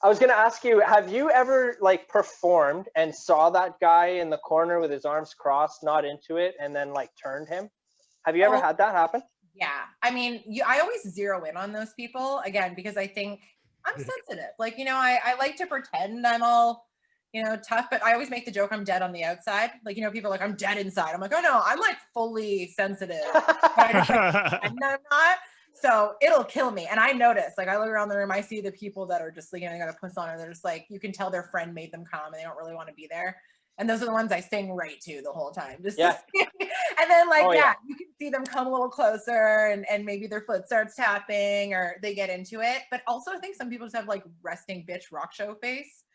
I was gonna ask you, have you ever like performed and saw that guy in the corner with his arms crossed, not into it, and then like turned him? Have you ever Oh, had that happen? yeah. I mean, I always zero in on those people again because I think I'm sensitive. Like, I like to pretend I'm all, tough, but I always make the joke I'm dead on the outside. Like, people are like, I'm dead inside. I'm like, oh no, I'm like fully sensitive. But I just like pretend I'm not. So it'll kill me. And I notice, like, I look around the room, I see the people that are just like, they got a puss on, and they're just like, you can tell their friend made them come and they don't really want to be there. And those are the ones I sing right to the whole time. Just Yeah. and then like, Oh, yeah, yeah. you can see them come a little closer and maybe their foot starts tapping or they get into it. But also I think some people just have like resting bitch rock show face.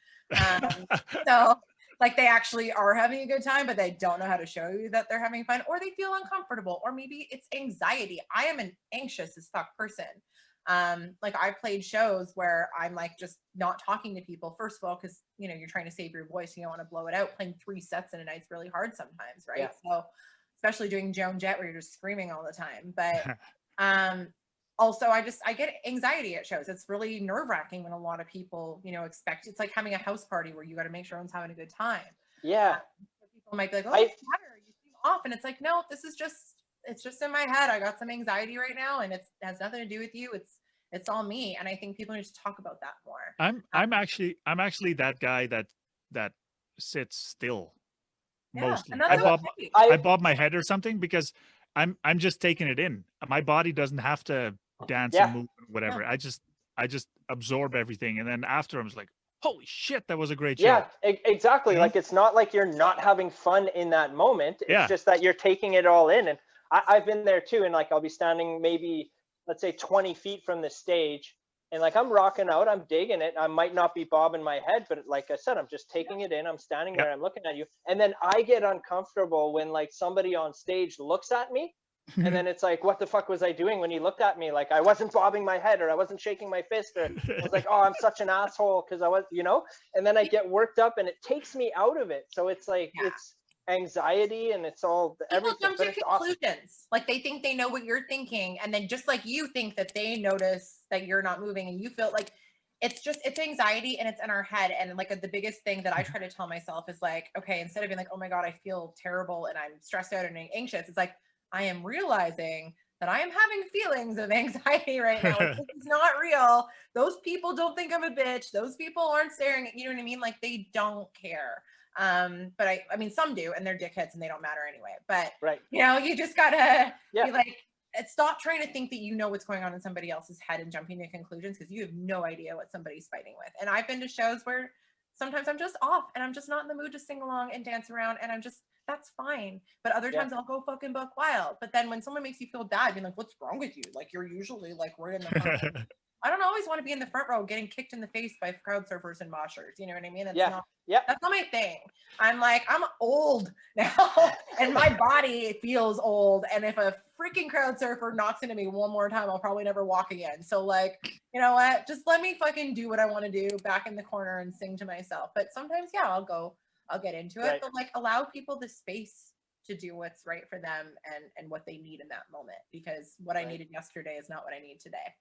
So like they actually are having a good time, but they don't know how to show you that they're having fun, or they feel uncomfortable, or maybe it's anxiety. I am an anxious as fuck person. Like I played shows where I'm like just not talking to people, first of all, because you're trying to save your voice, you don't want to blow it out. Playing 3 sets in a night's really hard sometimes, right? Yeah. So especially doing Joan Jett where you're just screaming all the time. But also I get anxiety at shows. It's really nerve-wracking when a lot of people expect, it's like having a house party where you got to make sure everyone's having a good time. Yeah. People might be like, oh, what's the matter? You seem off. And it's like, no, it's just in my head. I got some anxiety right now, and it has nothing to do with you. It's all me. And I think people need to talk about that more. I'm actually that guy that sits still mostly. I bob my head or something because I'm just taking it in. My body doesn't have to dance and move, whatever. I just absorb everything, and then after I'm just like, holy shit, that was a great show. Yeah, exactly. Like it's not like you're not having fun in that moment. It's just that you're taking it all in. And I've been there too. And like I'll be standing maybe, let's say 20 feet from the stage, and like I'm rocking out, I'm digging it. I might not be bobbing my head, but like I said, I'm just taking it in. I'm standing there, I'm looking at you. And then I get uncomfortable when like somebody on stage looks at me. And then it's like, what the fuck was I doing when he looked at me? Like I wasn't bobbing my head, or I wasn't shaking my fist, or I was like, oh, I'm such an asshole because I was, and then I get worked up and it takes me out of it. So it's like, it's anxiety and it's all everything. People jump to conclusions. Awesome. Like they think they know what you're thinking, and then just like you think that they notice that you're not moving, and you feel like it's anxiety and it's in our head. And like the biggest thing that I try to tell myself is like, okay, instead of being like, oh my God, I feel terrible and I'm stressed out and anxious, it's like, I am realizing that I am having feelings of anxiety right now. This is not real. Those people don't think I'm a bitch. Those people aren't staring at, you know what I mean? Like they don't care. But I mean, some do, and they're dickheads and they don't matter anyway. But you just gotta be like, stop trying to think that you know what's going on in somebody else's head and jumping to conclusions, because you have no idea what somebody's fighting with. And I've been to shows where sometimes I'm just off and I'm just not in the mood to sing along and dance around, and that's fine. But other times I'll go fucking buck wild. But then when someone makes you feel bad, being like, what's wrong with you? Like you're usually like right in the front. I don't always want to be in the front row getting kicked in the face by crowd surfers and moshers. You know what I mean? That's not my thing. I'm old now and my body feels old. And if a freaking crowd surfer knocks into me one more time, I'll probably never walk again. So like, you know what? Just let me fucking do what I want to do back in the corner and sing to myself. But sometimes, I'll get into it, but like allow people the space to do what's right for them and what they need in that moment, because what I needed yesterday is not what I need today.